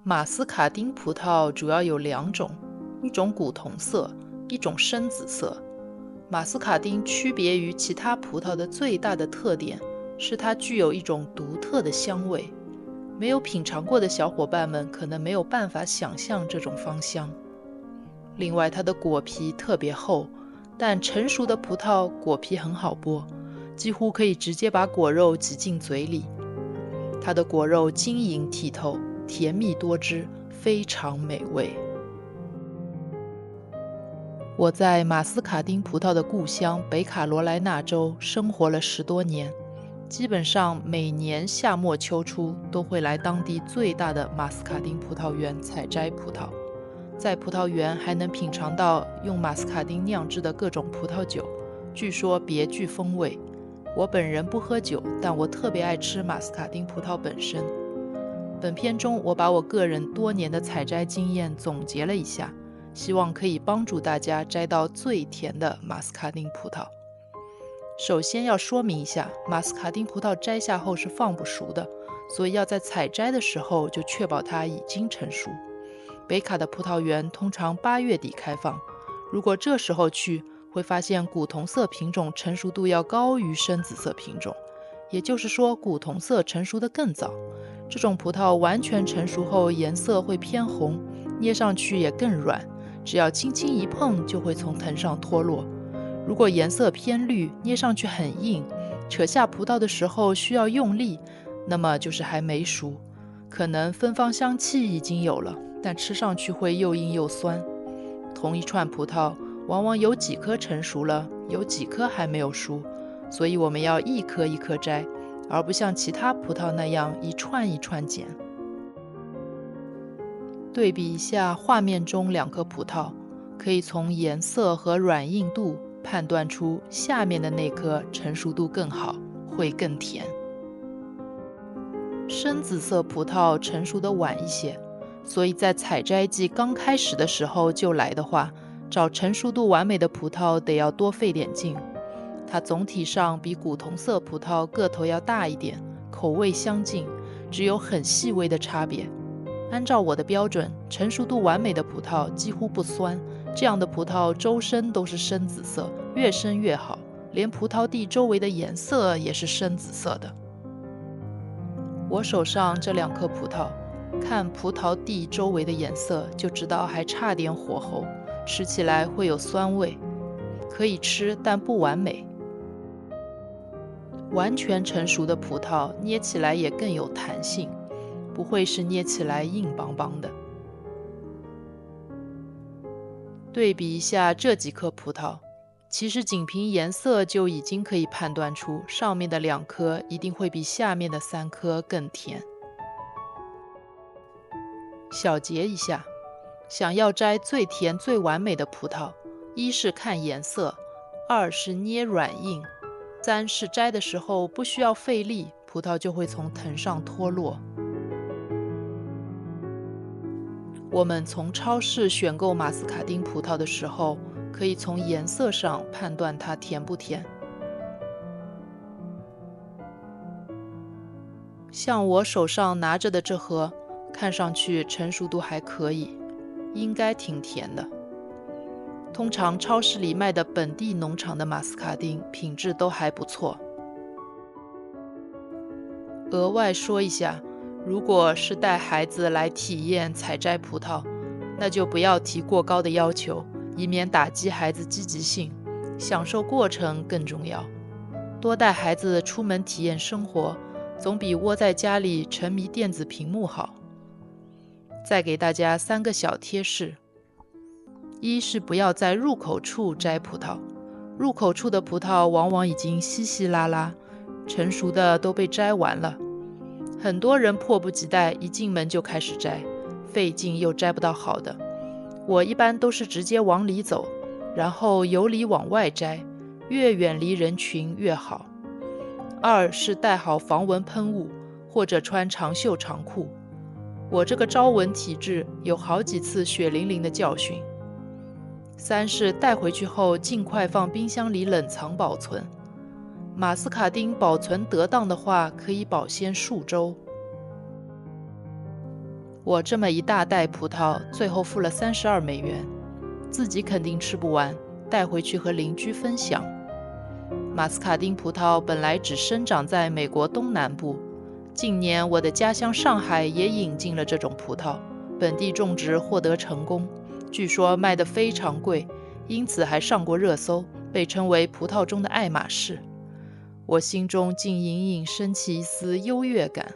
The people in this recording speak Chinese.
马斯卡丁葡萄主要有两种，一种古铜色，一种深紫色。马斯卡丁区别于其他葡萄的最大的特点是它具有一种独特的香味，没有品尝过的小伙伴们可能没有办法想象这种芳香。另外，它的果皮特别厚，但成熟的葡萄果皮很好剥，几乎可以直接把果肉挤进嘴里。它的果肉晶莹剔透，甜蜜多汁，非常美味。我在马斯卡丁葡萄的故乡北卡罗来纳州生活了10多年，基本上每年夏末秋初都会来当地最大的马斯卡丁葡萄园采摘葡萄。在葡萄园还能品尝到用马斯卡丁酿制的各种葡萄酒，据说别具风味。我本人不喝酒，但我特别爱吃马斯卡丁葡萄本身。本片中我把我个人多年的采摘经验总结了一下，希望可以帮助大家摘到最甜的马斯卡丁葡萄。首先要说明一下，马斯卡丁葡萄摘下后是放不熟的，所以要在采摘的时候就确保它已经成熟。北卡的葡萄园通常8月底开放，如果这时候去，会发现古铜色品种成熟度要高于深紫色品种，也就是说古铜色成熟得更早。这种葡萄完全成熟后颜色会偏红，捏上去也更软，只要轻轻一碰就会从藤上脱落。如果颜色偏绿，捏上去很硬，扯下葡萄的时候需要用力，那么就是还没熟，可能芬芳香气已经有了，但吃上去会又硬又酸。同一串葡萄往往有几颗成熟了，有几颗还没有熟，所以我们要一颗一颗摘，而不像其他葡萄那样一串一串捡。对比一下画面中2颗葡萄，可以从颜色和软硬度判断出下面的那颗成熟度更好，会更甜。深紫色葡萄成熟的晚一些，所以在采摘季刚开始的时候就来的话，找成熟度完美的葡萄得要多费点劲。它总体上比古铜色葡萄个头要大一点，口味相近，只有很细微的差别。按照我的标准，成熟度完美的葡萄几乎不酸，这样的葡萄周身都是深紫色，越深越好，连葡萄蒂周围的颜色也是深紫色的。我手上这2颗葡萄，看葡萄蒂周围的颜色就知道还差点火候，吃起来会有酸味，可以吃但不完美。完全成熟的葡萄捏起来也更有弹性，不会是捏起来硬邦邦的。对比一下这几颗葡萄，其实仅凭颜色就已经可以判断出上面的2颗一定会比下面的3颗更甜。小结一下，想要摘最甜最完美的葡萄，一是看颜色，二是捏软硬，三是摘的时候不需要费力，葡萄就会从藤上脱落。我们从超市选购马斯卡丁葡萄的时候，可以从颜色上判断它甜不甜。像我手上拿着的这盒，看上去成熟度还可以，应该挺甜的。通常超市里卖的本地农场的马斯卡丁品质都还不错。额外说一下，如果是带孩子来体验采摘葡萄，那就不要提过高的要求，以免打击孩子积极性，享受过程更重要。多带孩子出门体验生活，总比窝在家里沉迷电子屏幕好。再给大家3个小贴士：一是不要在入口处摘葡萄，入口处的葡萄往往已经稀稀拉拉，成熟的都被摘完了。很多人迫不及待一进门就开始摘，费劲又摘不到好的。我一般都是直接往里走，然后由里往外摘，越远离人群越好。二是带好防蚊喷雾，或者穿长袖长裤。我这个招蚊体质有好几次血淋淋的教训。三是带回去后尽快放冰箱里冷藏保存。马斯卡丁保存得当的话，可以保鲜数周。我这么一大袋葡萄，最后付了32美元，自己肯定吃不完，带回去和邻居分享。马斯卡丁葡萄本来只生长在美国东南部，近年我的家乡上海也引进了这种葡萄，本地种植获得成功，据说卖得非常贵，因此还上过热搜，被称为葡萄中的爱马仕。我心中竟隐隐升起一丝优越感。